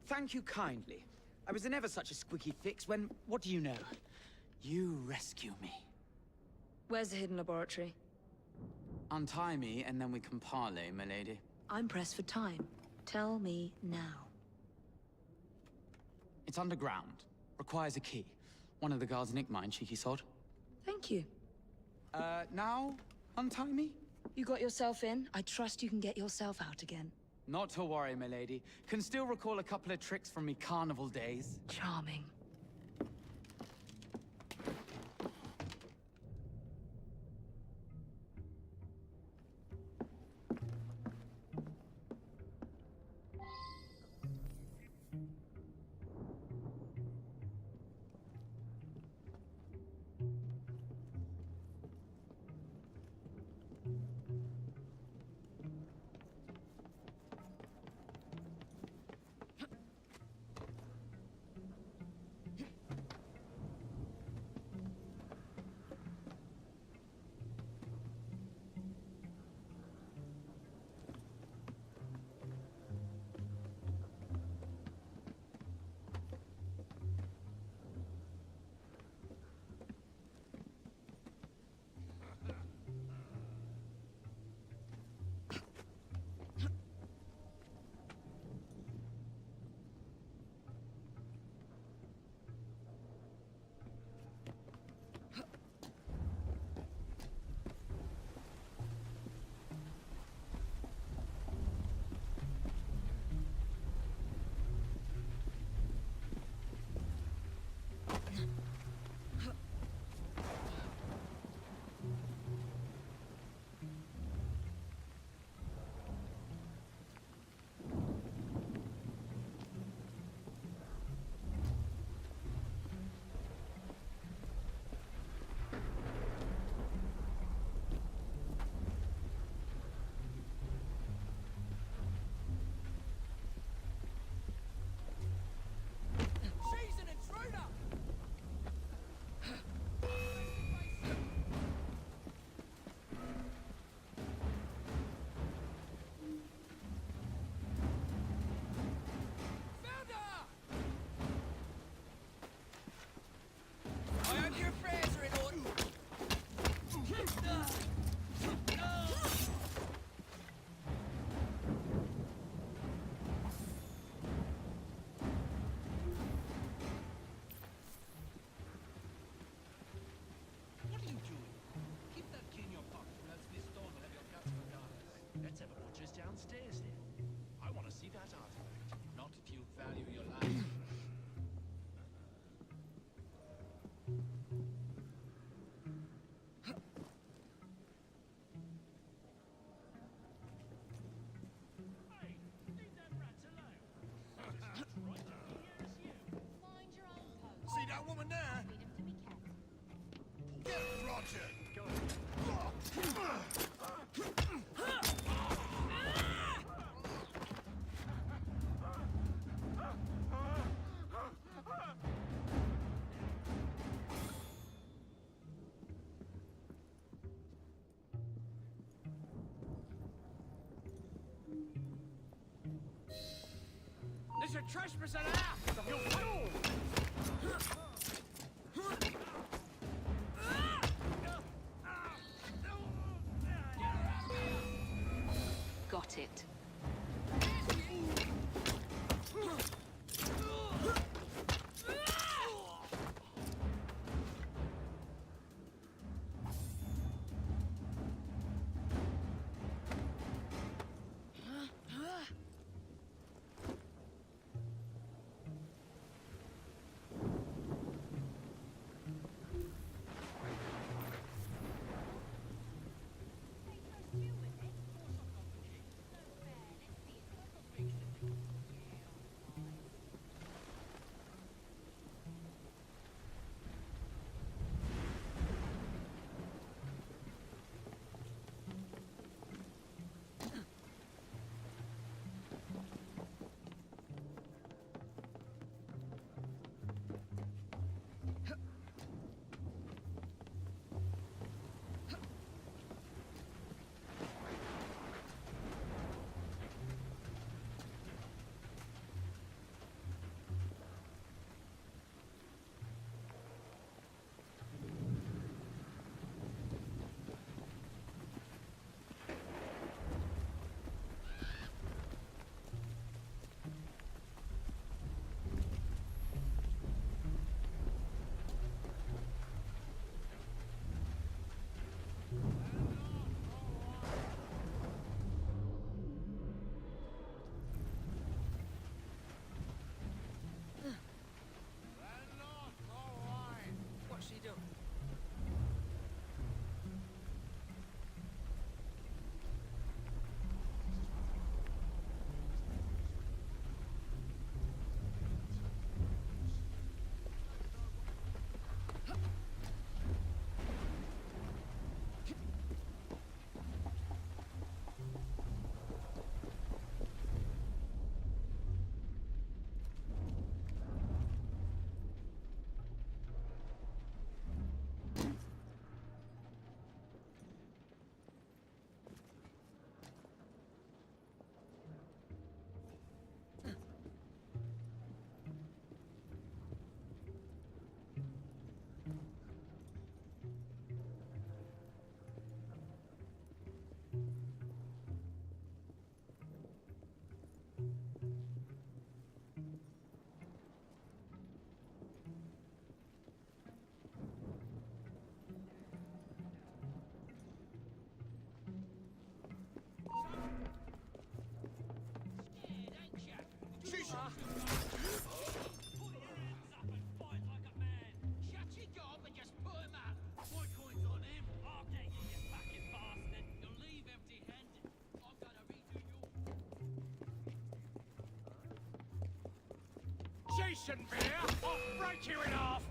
Thank you kindly. I was in ever such a squeaky fix when, what do you know? You rescue me. Where's the hidden laboratory? Untie me, and then we can parley, milady. I'm pressed for time. Tell me now. It's underground. Requires a key. One of the guards nicked mine, cheeky sod. Thank you. Now? Untie me? You got yourself in. I trust you can get yourself out again. Not to worry, milady. Can still recall a couple of tricks from me carnival days. Charming. Downstairs here. I want to see that artifact, not if you value your life. Hey, leave that rat alone. Just right up here as you. Mind your own post. See that woman there? Feed him to me cat. Get it, Roger! There's a trespasser out! You fool! Got it. decent beer, I'll break you in half.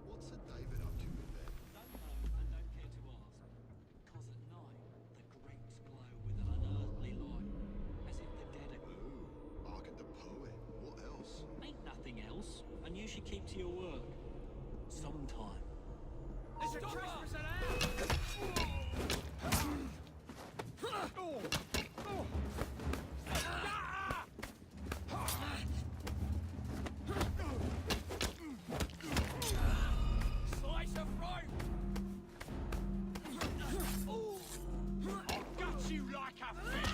What's Sir David up to with that? Don't know and don't care to ask. 'Cause at night, the grates glow with an unearthly light, as if the dead are... Ooh, Ark at the poet. What else? Ain't nothing else, and you should keep to your work. Sometime. There's a trespass allowed! Slice of throat! I'll gut you like a fish!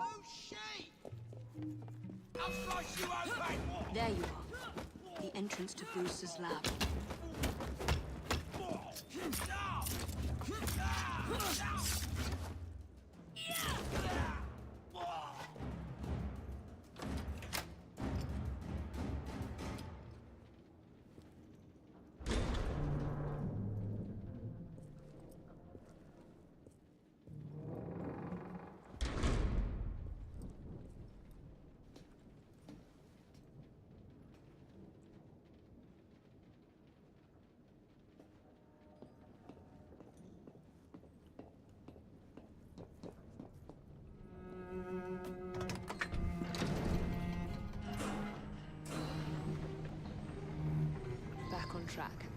Oh, shit! I'll slice you open! There you are. The entrance to Brewster's lab. track.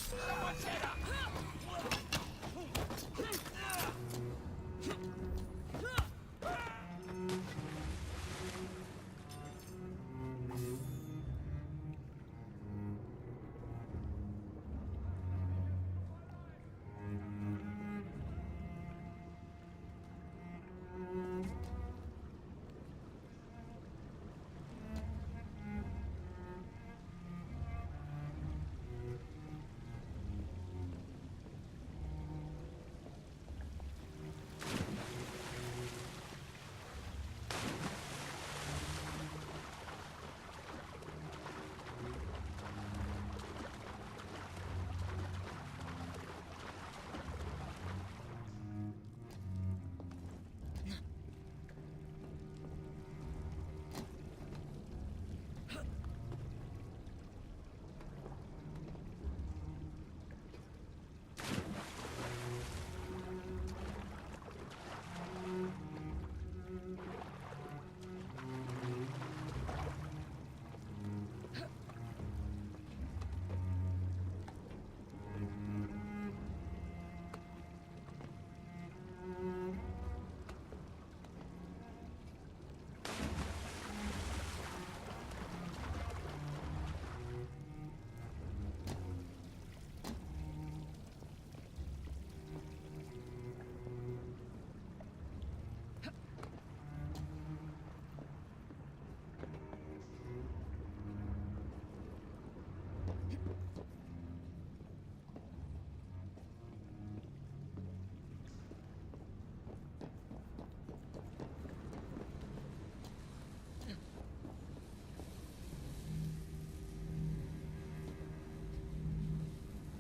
Someone's head up!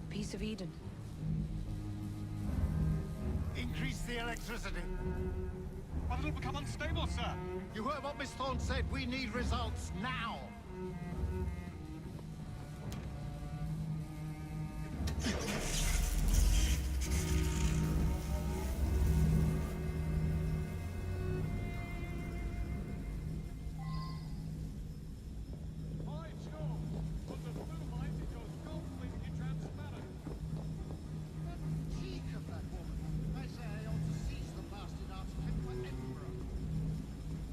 Piece of Eden. Increase the electricity. But it'll become unstable, sir. You heard what Miss Thorne said. We need results now. Fine, sure. But the blue light is your skull completely transparent. The cheek of that woman. I say I ought to seize the bastard out of him for Edinburgh.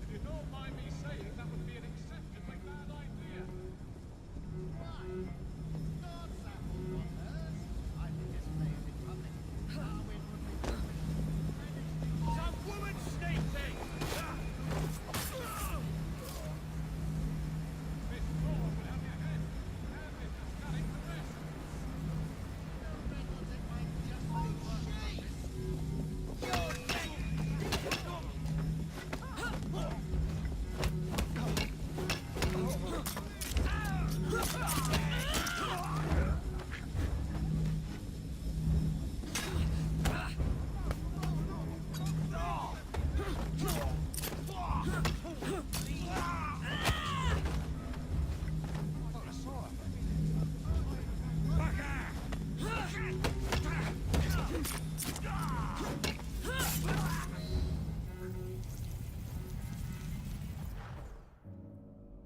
If you don't mind me saying, that would be an exceptionally bad idea. Why? Not sample on hers. I think it's plainly public. Darwin would be foolish. Some woman snake thing! Miss Thorne would have your head. And Mr. Sculling the rest.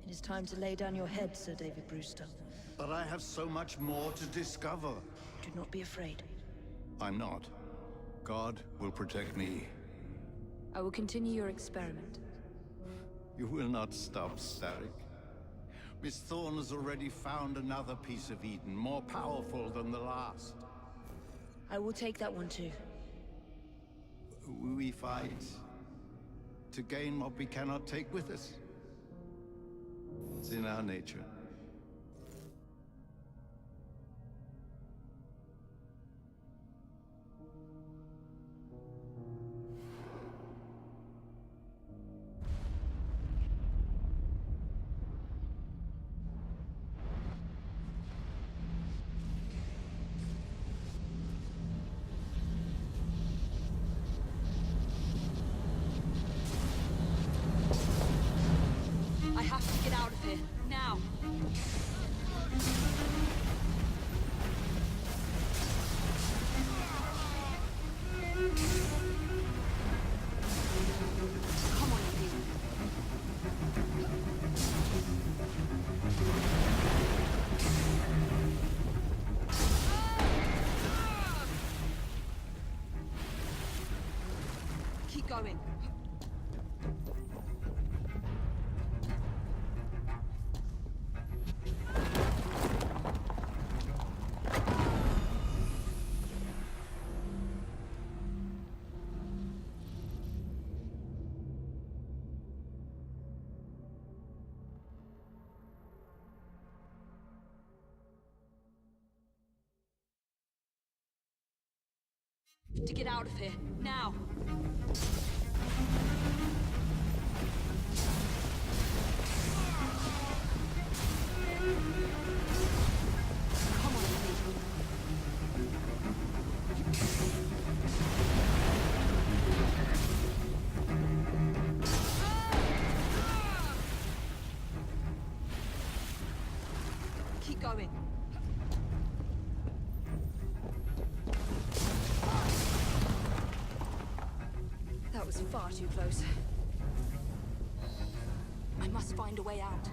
It is time to lay down your head, Sir David Brewster. But I have so much more to discover. Do not be afraid. I'm not. God will protect me. I will continue your experiment. You will not stop, Starrick. Miss Thorne has already found another piece of Eden, more powerful than the last. I will take that one too. We fight to gain what we cannot take with us. It's in our nature. I have to get out of here, now! Come on, Eden. To get out of here, now! Come on, Lee. Keep going. That was far too close. I must find a way out.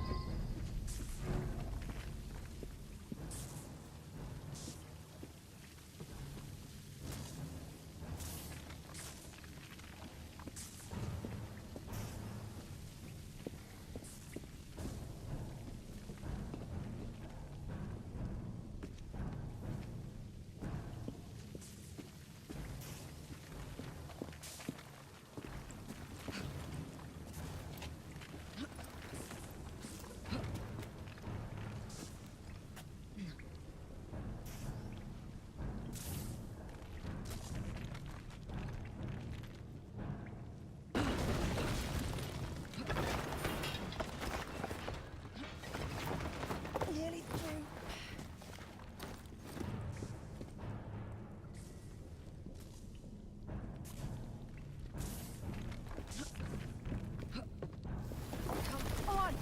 Nearly through. Come on!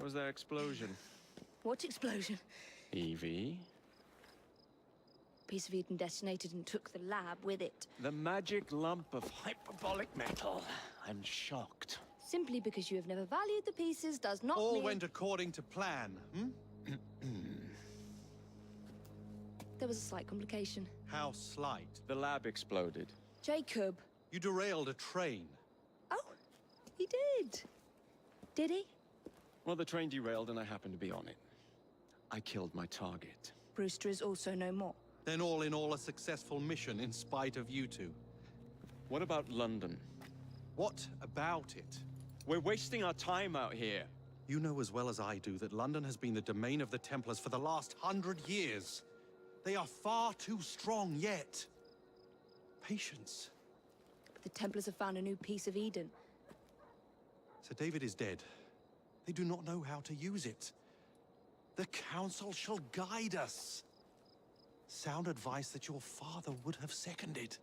Was there explosion? What explosion? Evie? Piece of Eden detonated and took the lab with it. The magic lump of hyperbolic metal. I'm shocked. Simply because you have never valued the pieces does not All mean... went according to plan, hmm? There was a slight complication. How slight. The lab exploded. Jacob. You derailed a train. Oh, he did. Did he? Well, the train derailed and I happened to be on it. I killed my target. Brewster is also no more. Then all in all a successful mission in spite of you two. What about London? What about it? We're wasting our time out here. You know as well as I do that London has been the domain of the Templars for the last 100 years. They are far too strong yet. Patience. But the Templars have found a new piece of Eden. Sir David is dead. They do not know how to use it. The Council shall guide us. Sound advice that your father would have seconded.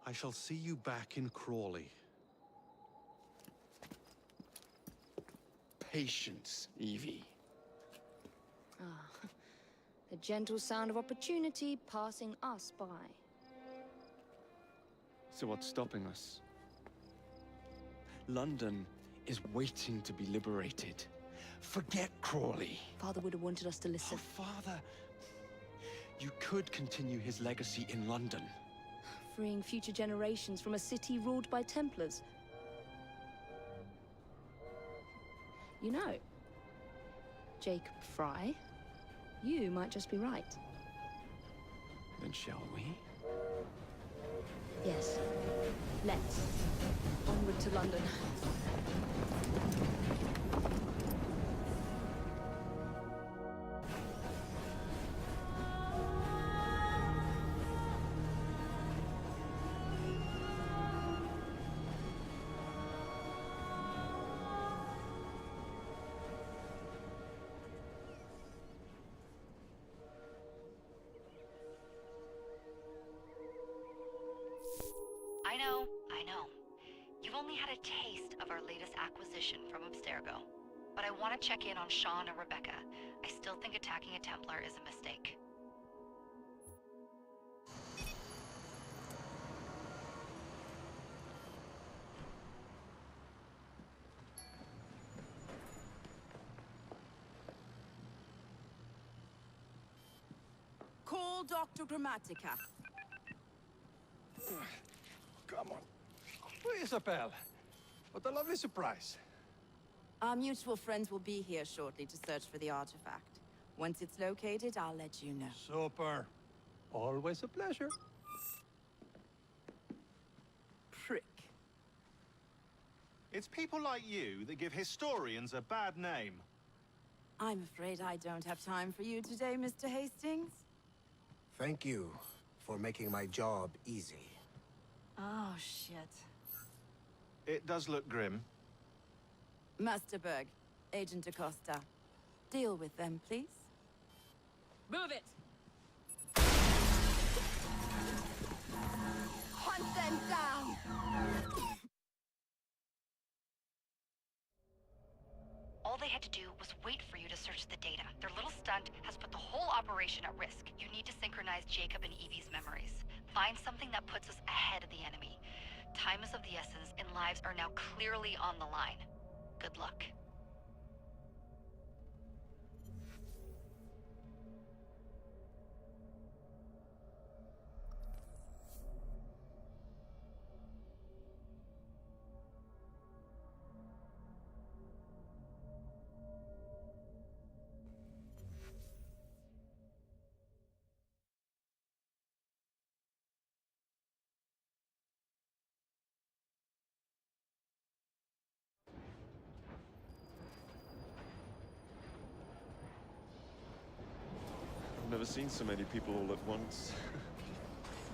I shall see you back in Crawley. Patience, Evie. The gentle sound of opportunity passing us by. So what's stopping us? London is waiting to be liberated. Forget Crawley. Father would have wanted us to Oh, listen. Father, you could continue his legacy in London. Freeing future generations from a city ruled by Templars. You know, Jacob Fry, you might just be right. Then shall we? Yes. Let's. Onward to London. only had a taste of our latest acquisition from Abstergo, but I want to check in on Sean and Rebecca. I still think attacking a Templar is a mistake. Call Dr. Grammatica. Come on. Where is Isabel? What a lovely surprise. Our mutual friends will be here shortly to search for the artifact. Once it's located, I'll let you know. Super. Always a pleasure. Prick. It's people like you that give historians a bad name. I'm afraid I don't have time for you today, Mr. Hastings. Thank you for making my job easy. Oh, shit. It does look grim. Master Berg, Agent Acosta. Deal with them, please. Move it! Hunt them down! All they had to do was wait for you to search the data. Their little stunt has put the whole operation at risk. You need to synchronize Jacob and Evie's memories. Find something that puts us ahead of the enemy. Time is of the essence, and lives are now clearly on the line. Good luck. I've never seen so many people all at once.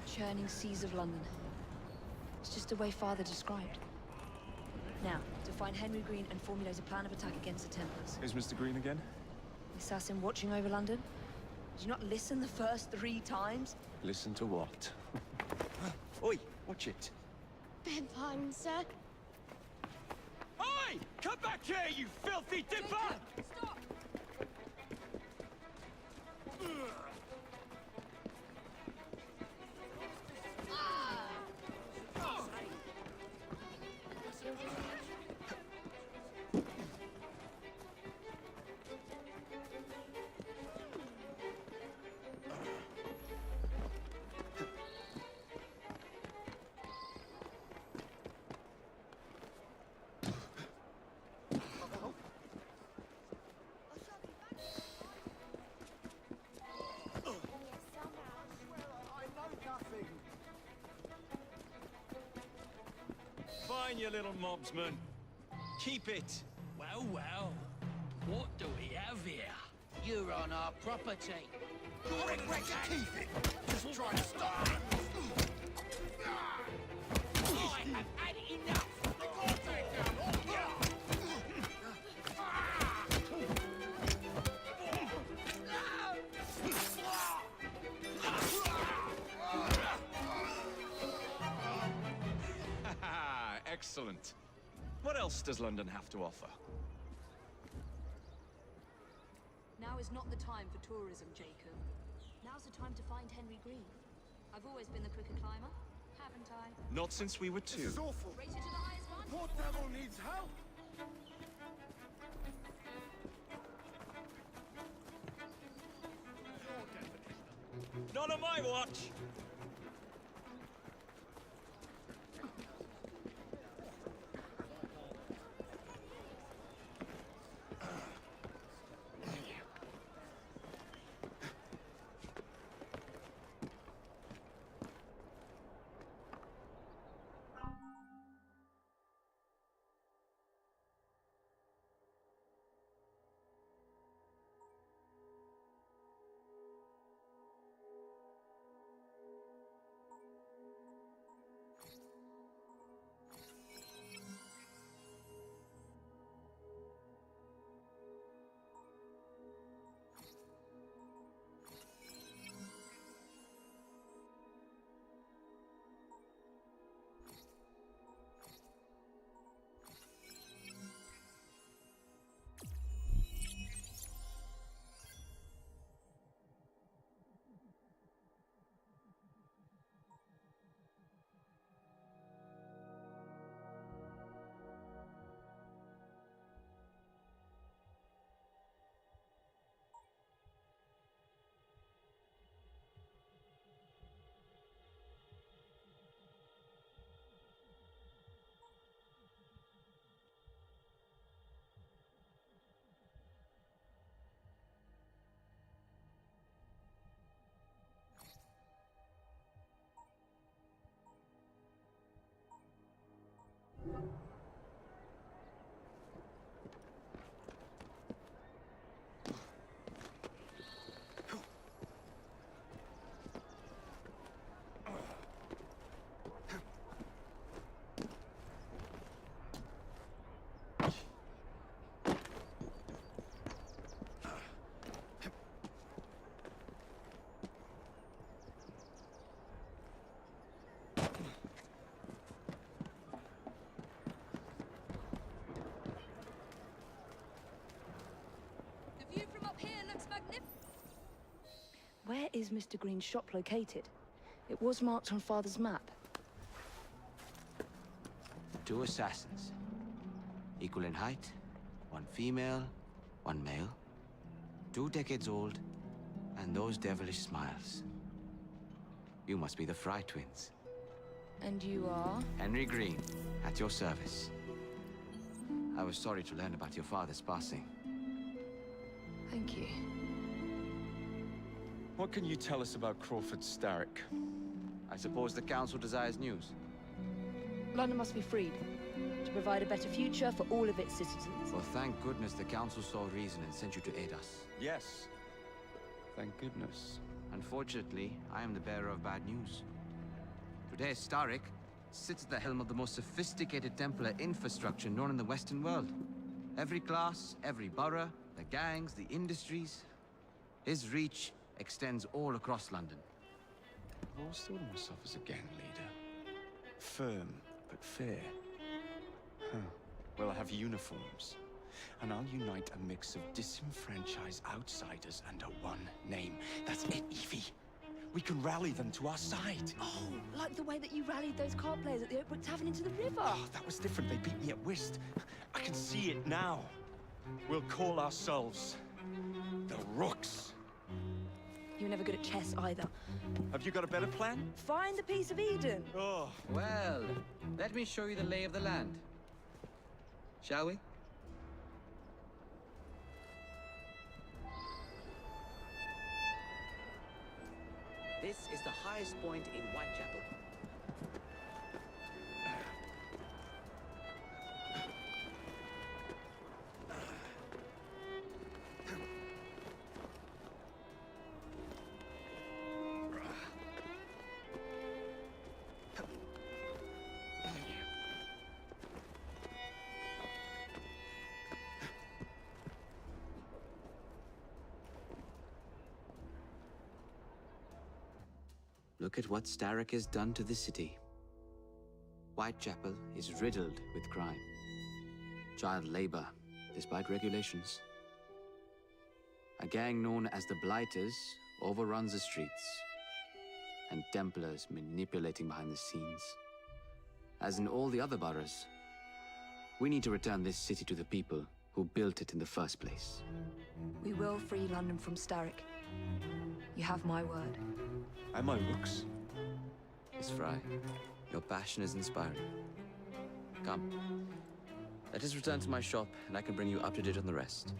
Churning seas of London. It's just the way Father described. Now, to find Henry Green and formulate a plan of attack against the Templars. Is Mr. Green again? The assassin watching over London? Did you not listen the first 3 times? Listen to what? Oi, watch it. Beg pardon, sir. Oi! Come back here, you filthy dipper! Stop! Fine, you little mobsman. Keep it. Well, well. What do we have here? You're on our property. Keep it! Just try to stop it! I have had enough! Excellent. What else does London have to offer? Now is not the time for tourism, Jacob. Now's the time to find Henry Green. I've always been the quicker climber, haven't I? Not since we were 2. This is awful! Race you to the highest one? Poor devil needs help! Not on my watch! The view from up here looks magnificent. Where is Mr. Green's shop located? It was marked on Father's map. 2 assassins. Equal in height. 1 female, 1 male. 2 decades old. And those devilish smiles. You must be the Fry twins. And you are? Henry Green, at your service. I was sorry to learn about your father's passing. Thank you. What can you tell us about Crawford Starrick? I suppose the Council desires news. London must be freed, to provide a better future for all of its citizens. Well, thank goodness the Council saw reason and sent you to aid us. Yes. Thank goodness. Unfortunately, I am the bearer of bad news. Today, Starrick sits at the helm of the most sophisticated Templar infrastructure known in the Western world. Every class, every borough, the gangs, the industries. His reach extends all across London. I've always thought of myself as a gang leader. Firm, but fair. Huh. Well, I have uniforms. And I'll unite a mix of disenfranchised outsiders under one name. That's it, Evie. We can rally them to our side. Oh, like the way that you rallied those card players at the Oakbrook Tavern into the river. Oh, that was different. They beat me at whist. I can see it now. We'll call ourselves the Rooks. You were never good at chess either. Have you got a better plan? Find the piece of Eden. Oh. Well, let me show you the lay of the land. Shall we? This is the highest point in Whitechapel. Look at what Starrick has done to the city. Whitechapel is riddled with crime. Child labor, despite regulations. A gang known as the Blighters overruns the streets, and Templars manipulating behind the scenes. As in all the other boroughs, we need to return this city to the people who built it in the first place. We will free London from Starrick. You have my word. Am I Rooks? Miss Fry, your passion is inspiring. Come. Let us return to my shop, and I can bring you up to date on the rest.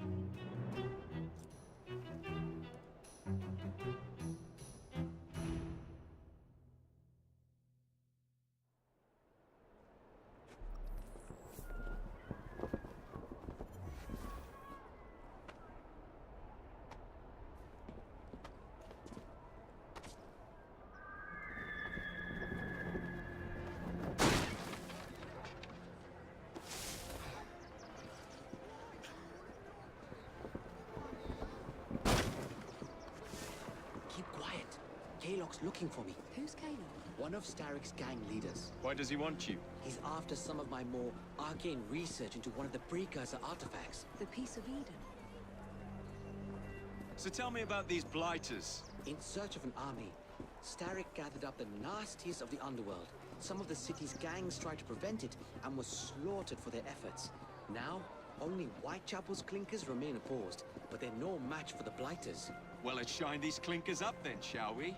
Kaylock's looking for me. Who's Kaylock? One of Starrick's gang leaders. Why does he want you? He's after some of my more arcane research into one of the precursor artifacts. The piece of Eden. So tell me about these Blighters. In search of an army, Starrick gathered up the nastiest of the underworld. Some of the city's gangs tried to prevent it and were slaughtered for their efforts. Now, only Whitechapel's clinkers remain opposed, but they're no match for the Blighters. Well, let's shine these clinkers up then, shall we?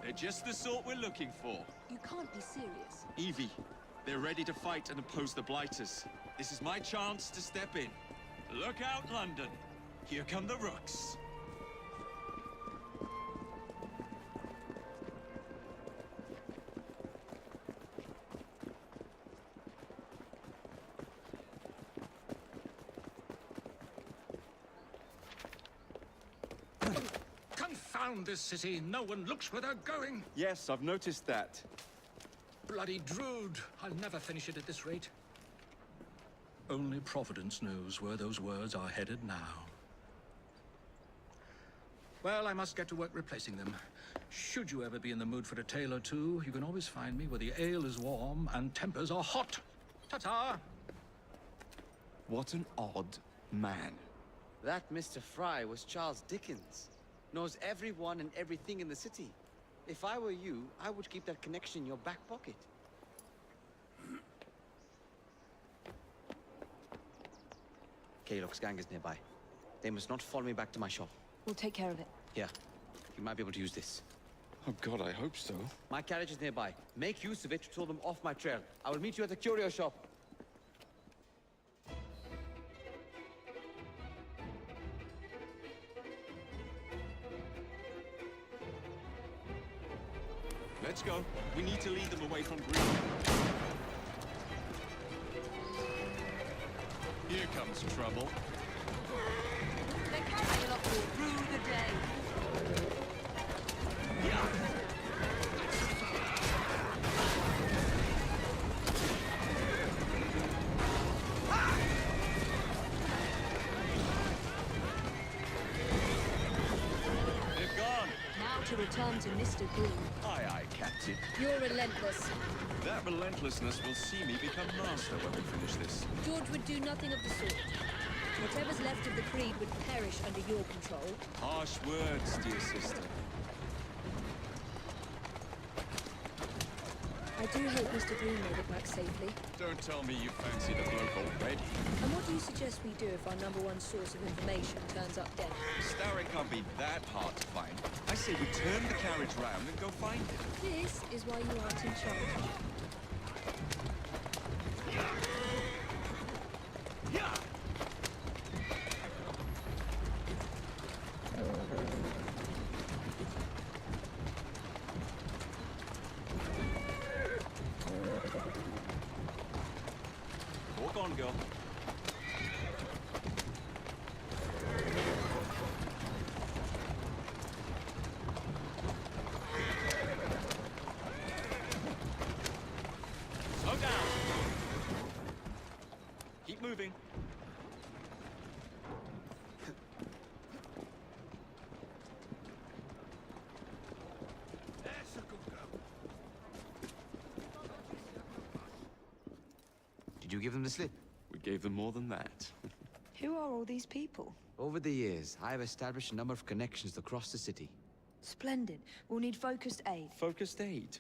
They're just the sort we're looking for. You can't be serious. Evie, they're ready to fight and oppose the Blighters. This is my chance to step in. Look out, London. Here come the Rooks. around this city, no one looks where they're going. Yes, I've noticed that. Bloody Drood. I'll never finish it at this rate. Only Providence knows where those words are headed now. Well, I must get to work replacing them. Should you ever be in the mood for a tale or two, you can always find me where the ale is warm and tempers are hot. Ta-ta! What an odd man. That Mr. Fry was Charles Dickens. Knows everyone and everything in the city. If I were you, I would keep that connection in your back pocket. Kaylock's gang is nearby. They must not follow me back to my shop. We'll take care of it. Here, you might be able to use this. Oh God, I hope so. My carriage is nearby. Make use of it to throw them off my trail. I will meet you at the curio shop. Let's go. We need to lead them away from Green. Here comes trouble. They're carrying it up through the day. They're gone. Now to return to Mr. Green. Aye, aye, Captain. You're relentless. That relentlessness will see me become master when we finish this. George would do nothing of the sort. Whatever's left of the Creed would perish under your control. Harsh words, dear sister. I do hope Mr. Green made it back safely. Don't tell me you fancy the bloke already. And what do you suggest we do if our #1 source of information turns up dead? Starrick can't be that hard to find. I say we turn the carriage round and go find him. This is why you aren't in charge. Walk on, girl. Slow down. Keep moving. That's a good girl. Did you give them the slip? We gave them more than that. Who are all these people? Over the years, I have established a number of connections across the city. Splendid. We'll need focused aid. Focused aid.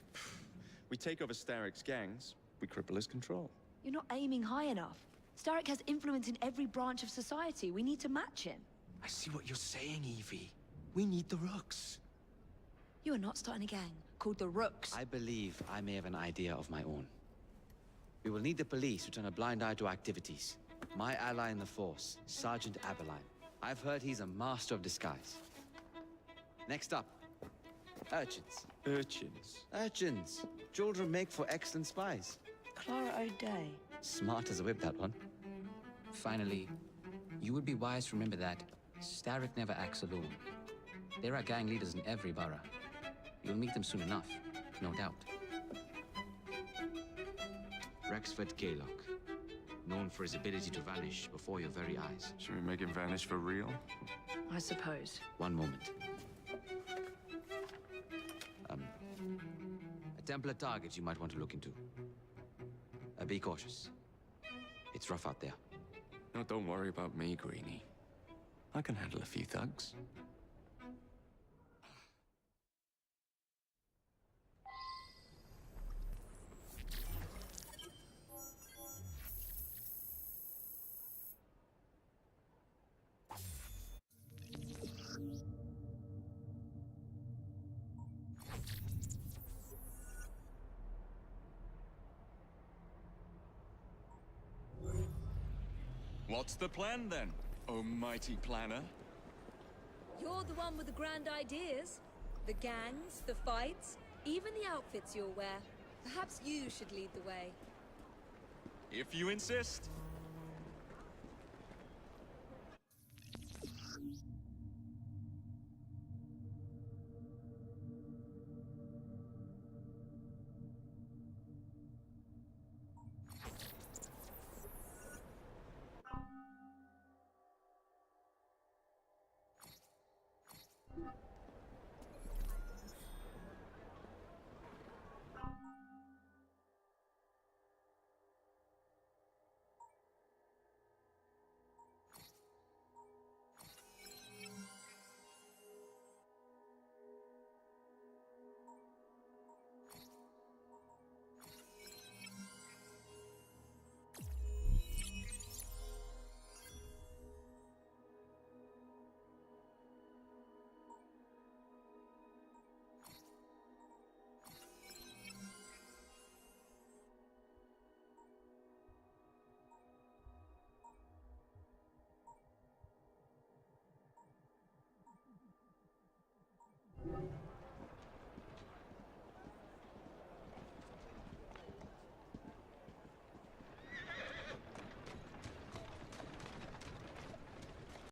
We take over Starrick's gangs, we cripple his control. You're not aiming high enough. Starrick has influence in every branch of society. We need to match him. I see what you're saying, Evie. We need the Rooks. You are not starting a gang called the Rooks. I believe I may have an idea of my own. We will need the police to turn a blind eye to activities. My ally in the force, Sergeant Aberline. I've heard he's a master of disguise. Next up, urchins. Urchins? Urchins. Children make for excellent spies. Clara O'Day. Smart as a whip, that one. Finally, you would be wise to remember that Starrick never acts alone. There are gang leaders in every borough. You'll meet them soon enough, no doubt. Rexford Kaylock, known for his ability to vanish before your very eyes. Should we make him vanish for real? I suppose. One moment. A Templar target you might want to look into. Be cautious. It's rough out there. No, don't worry about me, Greenie. I can handle a few thugs. What's the plan then, oh mighty planner? You're the one with the grand ideas. The gangs, the fights, even the outfits you'll wear. Perhaps you should lead the way. If you insist.